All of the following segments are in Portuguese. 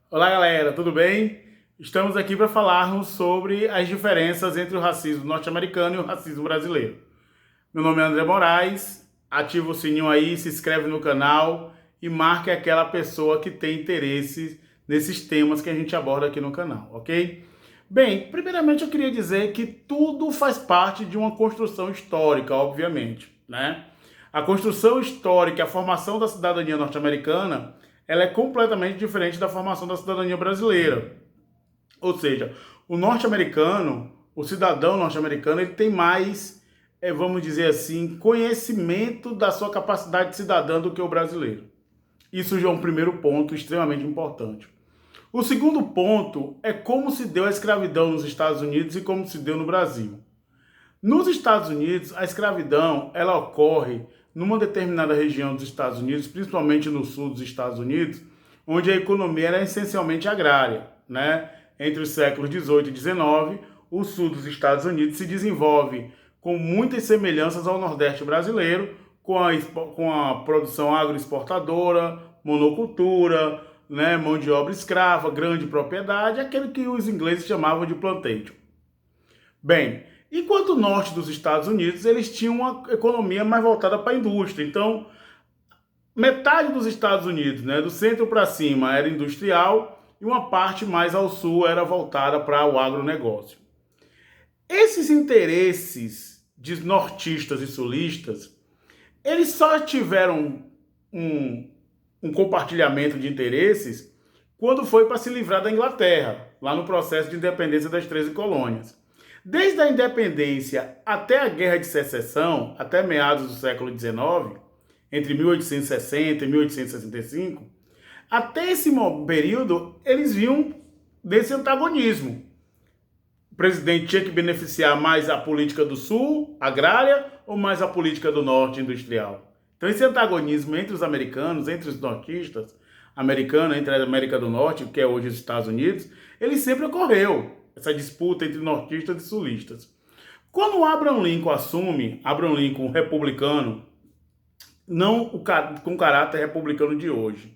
Olá, galera, tudo bem? Estamos aqui para falarmos sobre as diferenças entre o racismo norte-americano e o racismo brasileiro. Meu nome é André Moraes, ativa o sininho aí, se inscreve no canal e marque aquela pessoa que tem interesse nesses temas que a gente aborda aqui no canal, ok? Bem, primeiramente eu queria dizer que tudo faz parte de uma construção histórica, obviamente, né? A construção histórica, a formação da cidadania norte-americana, ela é completamente diferente da formação da cidadania brasileira. Ou seja, o norte-americano, o cidadão norte-americano, ele tem mais, vamos dizer assim, conhecimento da sua capacidade de cidadã do que o brasileiro. Isso já é um primeiro ponto extremamente importante. O segundo ponto é como se deu a escravidão nos Estados Unidos e como se deu no Brasil. Nos Estados Unidos, a escravidão ela ocorre numa determinada região dos Estados Unidos, principalmente no sul dos Estados Unidos, onde a economia era essencialmente agrária, né? Entre os séculos 18 e 19, o sul dos Estados Unidos se desenvolve com muitas semelhanças ao Nordeste brasileiro, com a produção agroexportadora, monocultura, né, mão de obra escrava, grande propriedade, aquele que os ingleses chamavam de plantation. Bem, enquanto o norte dos Estados Unidos, eles tinham uma economia mais voltada para a indústria. Então, metade dos Estados Unidos, né, do centro para cima, era industrial e uma parte mais ao sul era voltada para o agronegócio. Esses interesses de nortistas e sulistas, eles só tiveram um, um compartilhamento de interesses quando foi para se livrar da Inglaterra, lá no processo de independência das 13 colônias. Desde a independência até a Guerra de Secessão, até meados do século XIX, entre 1860 e 1865, até esse período eles viam desse antagonismo. O presidente tinha que beneficiar mais a política do Sul, agrária, ou mais a política do Norte, industrial. Então esse antagonismo entre os americanos, entre os nortistas americanos, entre a América do Norte, que é hoje os Estados Unidos, ele sempre ocorreu, essa disputa entre nortistas e sulistas. Quando Abraham Lincoln assume, Abraham Lincoln republicano, não com caráter republicano de hoje.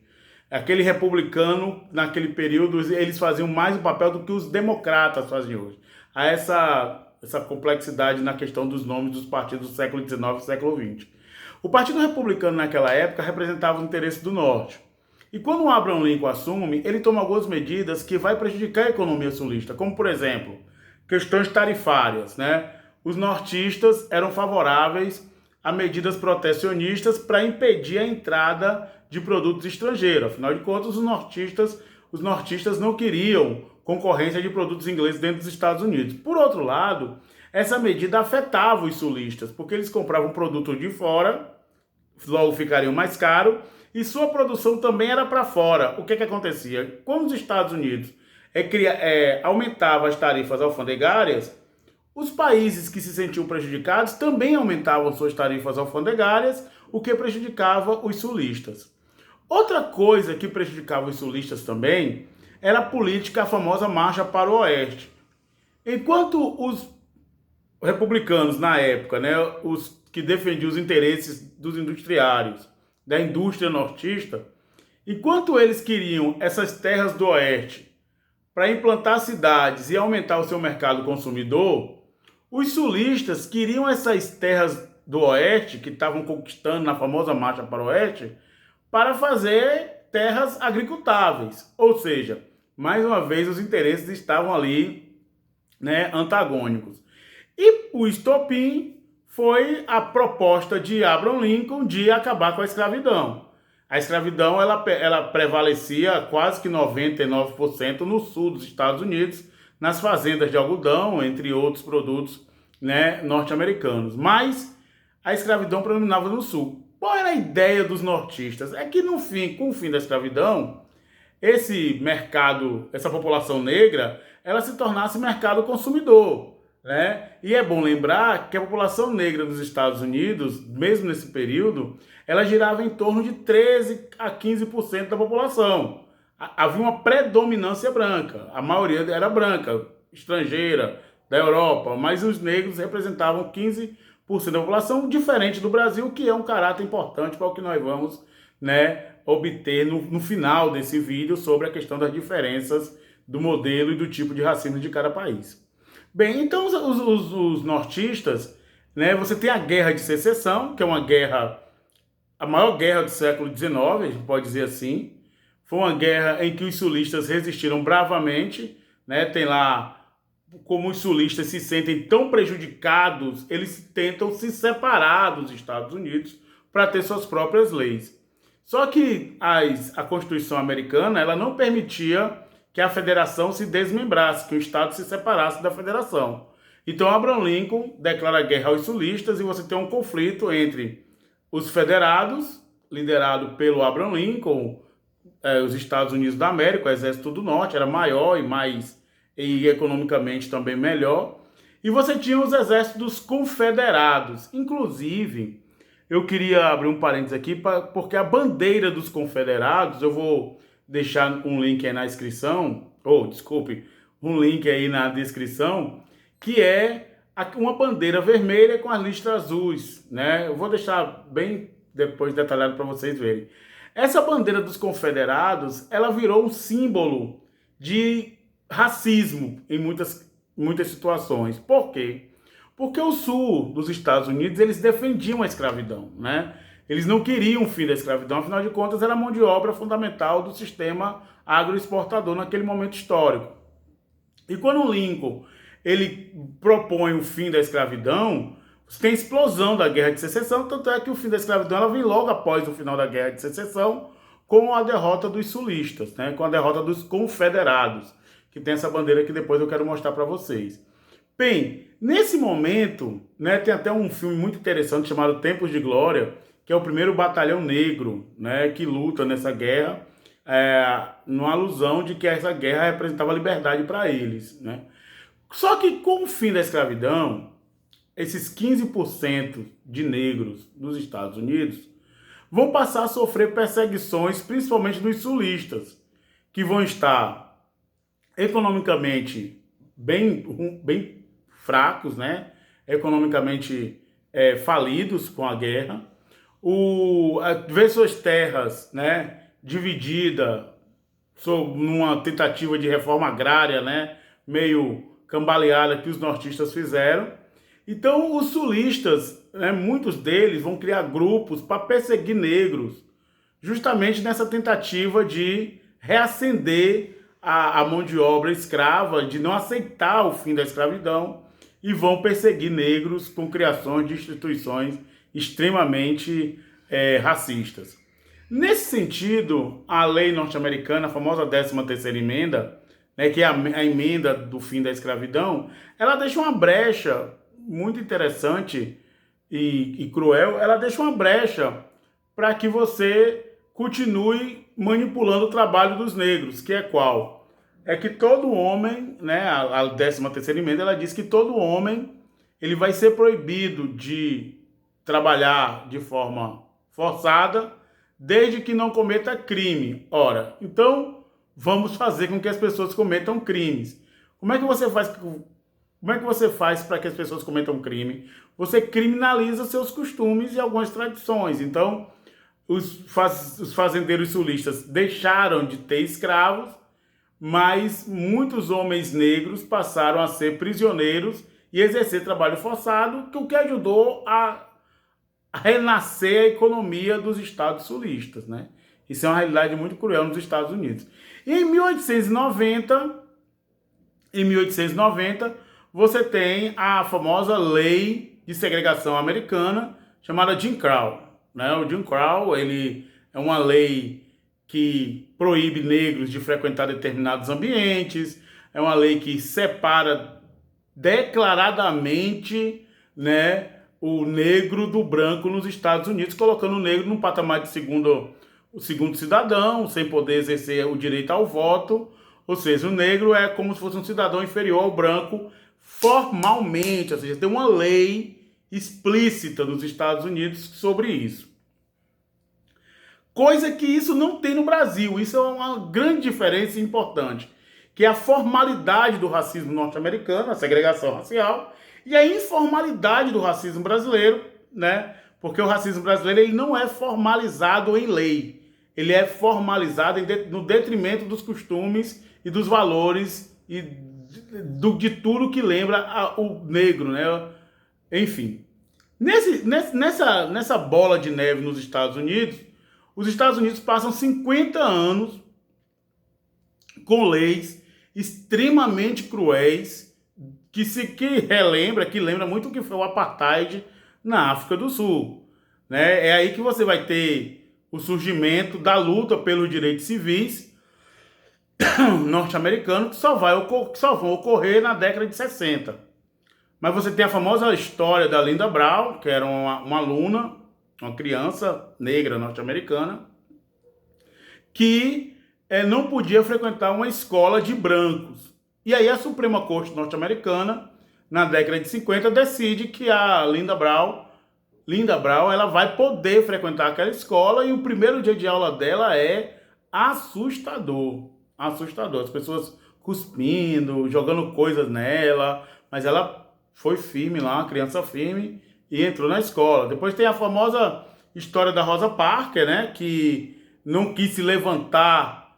Aquele republicano, naquele período, eles faziam mais o papel do que os democratas fazem hoje. Há essa complexidade na questão dos nomes dos partidos do século XIX e século XX. O Partido Republicano, naquela época, representava os interesses do Norte. E quando o Abraham Lincoln assume, ele toma algumas medidas que vai prejudicar a economia sulista, como, por exemplo, questões tarifárias, né? Os nortistas eram favoráveis a medidas protecionistas para impedir a entrada de produtos estrangeiros. Afinal de contas, os nortistas não queriam concorrência de produtos ingleses dentro dos Estados Unidos. Por outro lado, essa medida afetava os sulistas, porque eles compravam produtos de fora, logo ficariam mais caros, e sua produção também era para fora. O que acontecia? Quando os Estados Unidos aumentava as tarifas alfandegárias, os países que se sentiam prejudicados também aumentavam suas tarifas alfandegárias, o que prejudicava os sulistas. Outra coisa que prejudicava os sulistas também era a política, a famosa marcha para o oeste. Enquanto os republicanos na época, né, os que defendiam os interesses dos industriários, da indústria nortista, enquanto eles queriam essas terras do oeste para implantar cidades e aumentar o seu mercado consumidor, os sulistas queriam essas terras do oeste, que estavam conquistando na famosa marcha para o oeste, para fazer terras agricultáveis. Ou seja, mais uma vez os interesses estavam ali, né, antagônicos. E o estopim foi a proposta de Abraham Lincoln de acabar com a escravidão. A escravidão ela prevalecia quase que 99% no sul dos Estados Unidos, nas fazendas de algodão, entre outros produtos, né, norte-americanos. Mas a escravidão predominava no sul. Qual era a ideia dos nortistas? É que com o fim da escravidão, esse mercado, essa população negra, ela se tornasse mercado consumidor, né? E é bom lembrar que a população negra dos Estados Unidos, mesmo nesse período, ela girava em torno de 13 a 15% da população. Havia uma predominância branca, a maioria era branca, estrangeira, da Europa, mas os negros representavam 15% da população, diferente do Brasil, que é um caráter importante para o que nós vamos né, obter no final desse vídeo sobre a questão das diferenças do modelo e do tipo de racismo de cada país. Bem, então os nortistas, né, você tem a Guerra de Secessão, que é uma guerra, a maior guerra do século XIX, a gente pode dizer assim. Foi uma guerra em que os sulistas resistiram bravamente, né? Tem lá como os sulistas se sentem tão prejudicados, eles tentam se separar dos Estados Unidos para ter suas próprias leis. Só que a Constituição americana ela não permitia que a federação se desmembrasse, que o Estado se separasse da federação. Então Abraham Lincoln declara guerra aos sulistas e você tem um conflito entre os federados, liderado pelo Abraham Lincoln, os Estados Unidos da América, o Exército do Norte era maior e economicamente também melhor. E você tinha os exércitos dos confederados. Inclusive, eu queria abrir um parênteses aqui, porque a bandeira dos confederados, eu vou deixar um link aí na descrição, um link aí na descrição, que é uma bandeira vermelha com as listras azuis, né? Eu vou deixar bem depois detalhado para vocês verem. Essa bandeira dos confederados, ela virou um símbolo de racismo em muitas situações. Por quê? Porque o sul dos Estados Unidos, eles defendiam a escravidão, né? Eles não queriam o fim da escravidão, afinal de contas, era a mão de obra fundamental do sistema agroexportador naquele momento histórico. E quando o Lincoln ele propõe o fim da escravidão, tem explosão da Guerra de Secessão, tanto é que o fim da escravidão ela vem logo após o final da Guerra de Secessão, com a derrota dos sulistas, né? Com a derrota dos confederados, que tem essa bandeira que depois eu quero mostrar para vocês. Bem, nesse momento, né, tem até um filme muito interessante chamado Tempos de Glória, que é o primeiro batalhão negro, né, que luta nessa guerra, numa alusão de que essa guerra representava liberdade para eles, né? Só que com o fim da escravidão, esses 15% de negros dos Estados Unidos vão passar a sofrer perseguições, principalmente dos sulistas, que vão estar economicamente bem fracos, né? Economicamente falidos com a guerra, ver suas terras, né, divididas numa tentativa de reforma agrária, né, meio cambaleada que os nortistas fizeram. Então os sulistas, né, muitos deles vão criar grupos para perseguir negros, justamente nessa tentativa de reacender a mão de obra escrava, de não aceitar o fim da escravidão, e vão perseguir negros com criações de instituições extremamente racistas. Nesse sentido, a lei norte-americana, a famosa 13ª emenda, né, que é a emenda do fim da escravidão, ela deixa uma brecha muito interessante e cruel, ela deixa uma brecha para que você continue manipulando o trabalho dos negros, que é qual? É que todo homem, né, a 13ª emenda, ela diz que todo homem ele vai ser proibido de trabalhar de forma forçada, desde que não cometa crime. Ora, então vamos fazer com que as pessoas cometam crimes. Como é que você faz para que as pessoas cometam crime? Você criminaliza seus costumes e algumas tradições. Então, os fazendeiros sulistas deixaram de ter escravos, mas muitos homens negros passaram a ser prisioneiros e exercer trabalho forçado, o que ajudou a renascer a economia dos estados sulistas, né? Isso é uma realidade muito cruel nos Estados Unidos. E em 1890, você tem a famosa lei de segregação americana, chamada Jim Crow, né? O Jim Crow, ele é uma lei que proíbe negros de frequentar determinados ambientes, é uma lei que separa declaradamente, né, o negro do branco nos Estados Unidos, colocando o negro num patamar de o segundo cidadão, sem poder exercer o direito ao voto. Ou seja, o negro é como se fosse um cidadão inferior ao branco formalmente, ou seja, tem uma lei explícita nos Estados Unidos sobre isso. Coisa que isso não tem no Brasil. Isso é uma grande diferença importante, que é a formalidade do racismo norte-americano, a segregação racial, e a informalidade do racismo brasileiro, né? Porque o racismo brasileiro ele não é formalizado em lei. Ele é formalizado no detrimento dos costumes e dos valores e de tudo que lembra o negro, né? Enfim. Nessa bola de neve nos Estados Unidos, os Estados Unidos passam 50 anos com leis extremamente cruéis que lembra muito o que foi o apartheid na África do Sul, né? É aí que você vai ter o surgimento da luta pelos direitos civis norte-americanos que só vão ocorrer na década de 60. Mas você tem a famosa história da Linda Brown, que era uma aluna, uma criança negra norte-americana, que não podia frequentar uma escola de brancos. E aí a Suprema Corte norte-americana, na década de 50, decide que a Linda Brown, ela vai poder frequentar aquela escola e o primeiro dia de aula dela é assustador. Assustador. As pessoas cuspindo, jogando coisas nela, mas ela foi firme lá, uma criança firme, e entrou na escola. Depois tem a famosa história da Rosa Parks, né, que não quis se levantar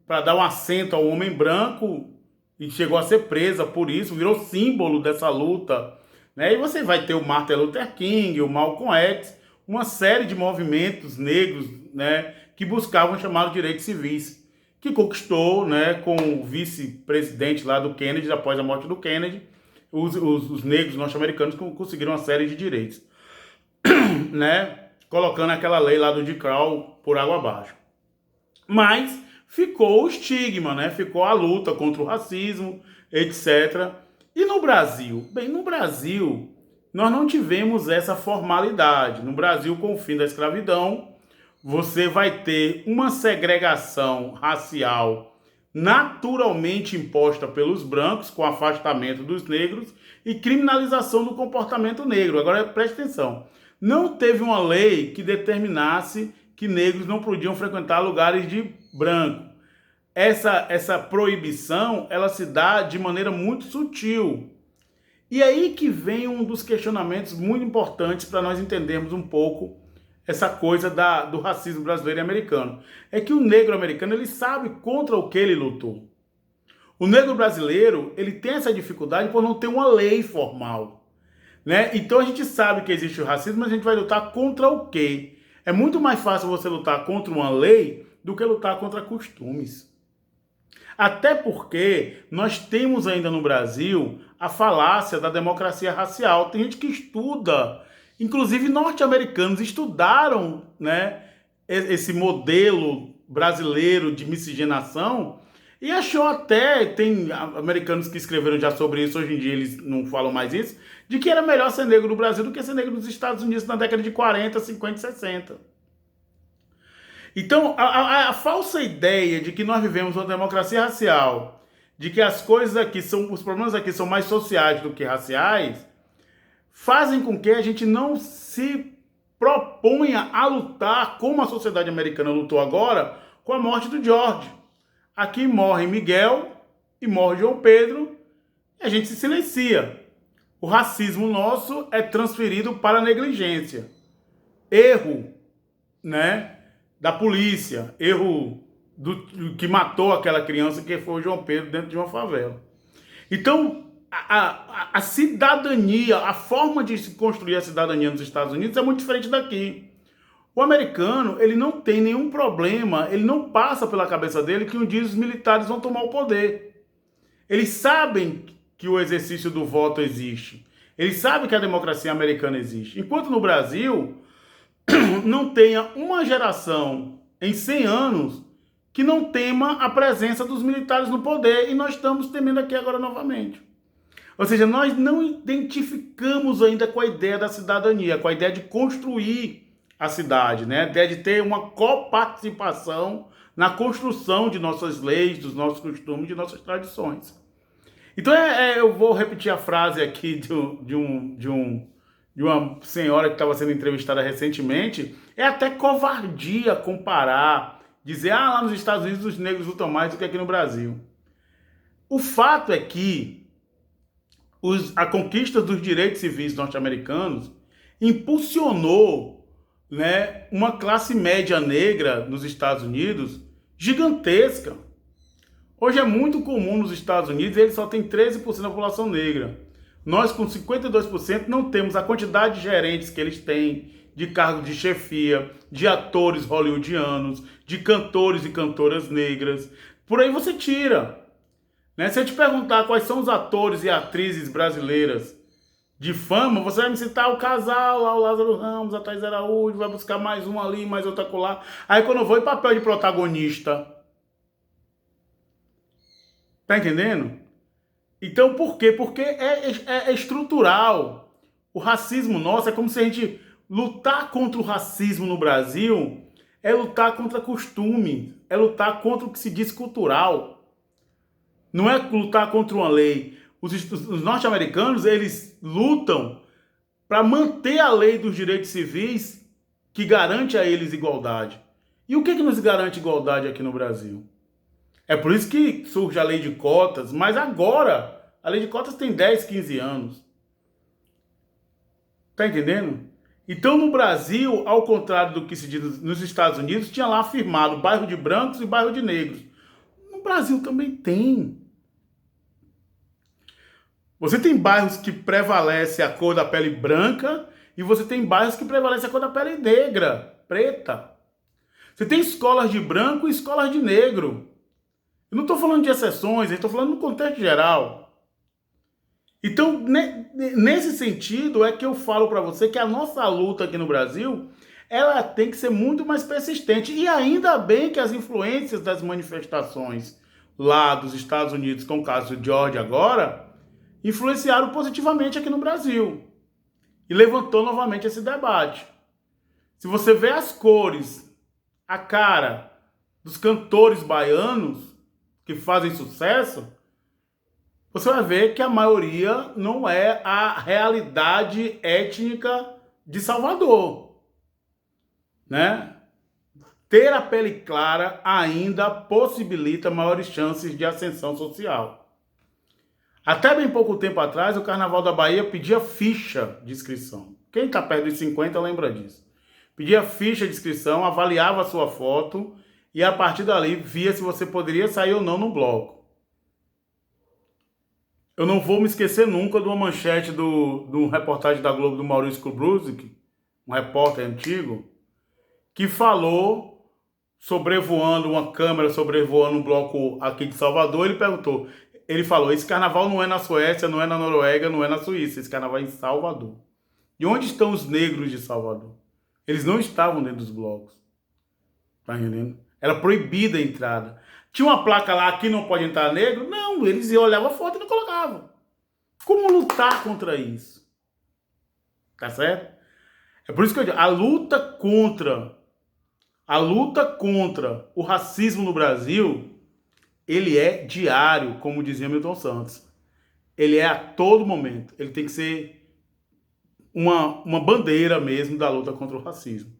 para dar um assento ao homem branco e chegou a ser presa por isso, virou símbolo dessa luta, né? E você vai ter o Martin Luther King, o Malcolm X, uma série de movimentos negros, né, que buscavam chamar de direitos civis, que conquistou, né, com o vice-presidente lá do Kennedy, após a morte do Kennedy, os negros norte-americanos conseguiram uma série de direitos, né, colocando aquela lei lá do Jim Crow por água abaixo. Mas ficou o estigma, né? Ficou a luta contra o racismo, etc. E no Brasil? Bem, no Brasil, nós não tivemos essa formalidade. No Brasil, com o fim da escravidão, você vai ter uma segregação racial naturalmente imposta pelos brancos, com afastamento dos negros e criminalização do comportamento negro. Agora, preste atenção. Não teve uma lei que determinasse que negros não podiam frequentar lugares de branco. Essa proibição, ela se dá de maneira muito sutil. E aí que vem um dos questionamentos muito importantes para nós entendermos um pouco essa coisa do racismo brasileiro e americano. É que o negro americano, ele sabe contra o que ele lutou. O negro brasileiro, ele tem essa dificuldade por não ter uma lei formal, né? Então a gente sabe que existe o racismo, mas a gente vai lutar contra o quê? É muito mais fácil você lutar contra uma lei do que lutar contra costumes. Até porque nós temos ainda no Brasil a falácia da democracia racial. Tem gente que estuda, inclusive norte-americanos estudaram, né, esse modelo brasileiro de miscigenação e achou até, tem americanos que escreveram já sobre isso, hoje em dia eles não falam mais isso, de que era melhor ser negro no Brasil do que ser negro nos Estados Unidos na década de 40, 50 e 60. Então, a falsa ideia de que nós vivemos uma democracia racial, de que as coisas aqui os problemas aqui são mais sociais do que raciais, fazem com que a gente não se proponha a lutar como a sociedade americana lutou agora com a morte do George. Aqui morre Miguel e morre João Pedro e a gente se silencia. O racismo nosso é transferido para a negligência. Erro, né, da polícia, erro que matou aquela criança que foi o João Pedro dentro de uma favela. Então, a cidadania, a forma de se construir a cidadania nos Estados Unidos é muito diferente daqui. O americano, ele não tem nenhum problema, ele não passa pela cabeça dele que um dia os militares vão tomar o poder. Eles sabem que o exercício do voto existe. Eles sabem que a democracia americana existe. Enquanto no Brasil, não tenha uma geração em 100 anos que não tema a presença dos militares no poder, e nós estamos temendo aqui agora novamente. Ou seja, nós não identificamos ainda com a ideia da cidadania, com a ideia de construir a cidade, né? A ideia de ter uma coparticipação na construção de nossas leis, dos nossos costumes, de nossas tradições. Então eu vou repetir a frase aqui de uma senhora que estava sendo entrevistada recentemente. É até covardia comparar, dizer, lá nos Estados Unidos os negros lutam mais do que aqui no Brasil. O fato é que a conquista dos direitos civis norte-americanos impulsionou, né, uma classe média negra nos Estados Unidos gigantesca. Hoje é muito comum nos Estados Unidos, eles só têm 13% da população negra. Nós, com 52%, não temos a quantidade de gerentes que eles têm, de cargos de chefia, de atores hollywoodianos, de cantores e cantoras negras. Por aí você tira. Né? Se eu te perguntar quais são os atores e atrizes brasileiras de fama, você vai me citar o casal lá, o Lázaro Ramos, a Thaís Araújo, vai buscar mais um ali, mais outra acolá. Aí quando eu vou em papel de protagonista... Tá entendendo? Então, por quê? Porque é estrutural. O racismo nosso é como se a gente lutar contra o racismo no Brasil é lutar contra costume, é lutar contra o que se diz cultural. Não é lutar contra uma lei. Os norte-americanos, eles lutam para manter a lei dos direitos civis que garante a eles igualdade. E o que nos garante igualdade aqui no Brasil? É por isso que surge a lei de cotas, mas agora a lei de cotas tem 10, 15 anos. Tá entendendo? Então no Brasil, ao contrário do que se diz nos Estados Unidos, tinha lá afirmado bairro de brancos e bairro de negros. No Brasil também tem. Você tem bairros que prevalece a cor da pele branca e você tem bairros que prevalece a cor da pele negra, preta. Você tem escolas de branco e escolas de negro. Eu não estou falando de exceções, eu estou falando no contexto geral. Então, nesse sentido, é que eu falo para você que a nossa luta aqui no Brasil, ela tem que ser muito mais persistente. E ainda bem que as influências das manifestações lá dos Estados Unidos, com o caso de George agora, influenciaram positivamente aqui no Brasil. E levantou novamente esse debate. Se você vê as cores, a cara dos cantores baianos, que fazem sucesso, você vai ver que a maioria não é a realidade étnica de Salvador, né? Ter a pele clara ainda possibilita maiores chances de ascensão social. Até bem pouco tempo atrás, o Carnaval da Bahia pedia ficha de inscrição. Quem está perto dos 50 lembra disso. Pedia ficha de inscrição, avaliava a sua foto e a partir dali via se você poderia sair ou não no bloco. Eu não vou me esquecer nunca de uma manchete do reportagem da Globo do Maurício Kubrusik, um repórter antigo, que falou, sobrevoando uma câmera, sobrevoando um bloco aqui de Salvador, ele falou, esse carnaval não é na Suécia, não é na Noruega, não é na Suíça, esse carnaval é em Salvador. E onde estão os negros de Salvador? Eles não estavam dentro dos blocos. Tá entendendo? Era proibida a entrada. Tinha uma placa lá, aqui não pode entrar negro? Não, eles olhavam a foto e não colocavam. Como lutar contra isso? Tá certo? É por isso que eu digo, a luta contra o racismo no Brasil, ele é diário, como dizia Milton Santos. Ele é a todo momento. Ele tem que ser uma bandeira mesmo da luta contra o racismo.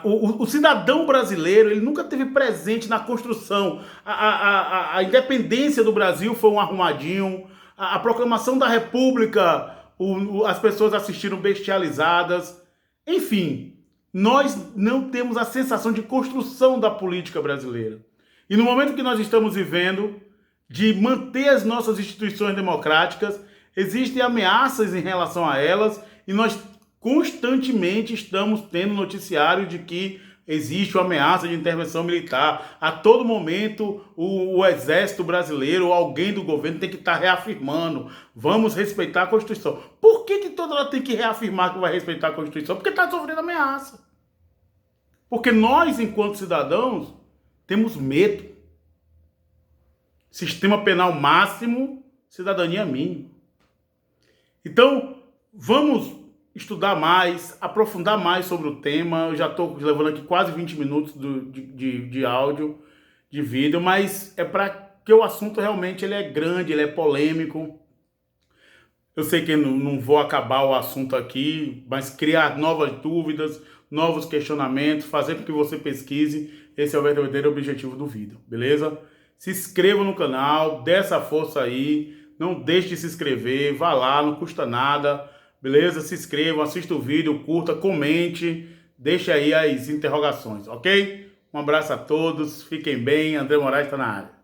O cidadão brasileiro, ele nunca teve presente na construção. A independência do Brasil foi um arrumadinho. A proclamação da República, as pessoas assistiram bestializadas. Enfim, nós não temos a sensação de construção da política brasileira. E no momento que nós estamos vivendo, de manter as nossas instituições democráticas, existem ameaças em relação a elas e nós constantemente estamos tendo noticiário de que existe uma ameaça de intervenção militar. A todo momento, o exército brasileiro ou alguém do governo tem que estar reafirmando, vamos respeitar a Constituição. Por que toda hora tem que reafirmar que vai respeitar a Constituição? Porque está sofrendo ameaça. Porque nós, enquanto cidadãos, temos medo. Sistema penal máximo, cidadania mínima. Então, vamos estudar mais, aprofundar mais sobre o tema. Eu já estou levando aqui quase 20 minutos de áudio, de vídeo, mas é para que o assunto realmente ele é grande, ele é polêmico. Eu sei que não vou acabar o assunto aqui, mas criar novas dúvidas, novos questionamentos, fazer com que você pesquise. Esse é o verdadeiro objetivo do vídeo, beleza? Se inscreva no canal, dê essa força aí, não deixe de se inscrever, vá lá, não custa nada. beleza? Se inscrevam, assista o vídeo, curta, comente, deixe aí as interrogações, ok? Um abraço a todos, fiquem bem, André Moraes está na área.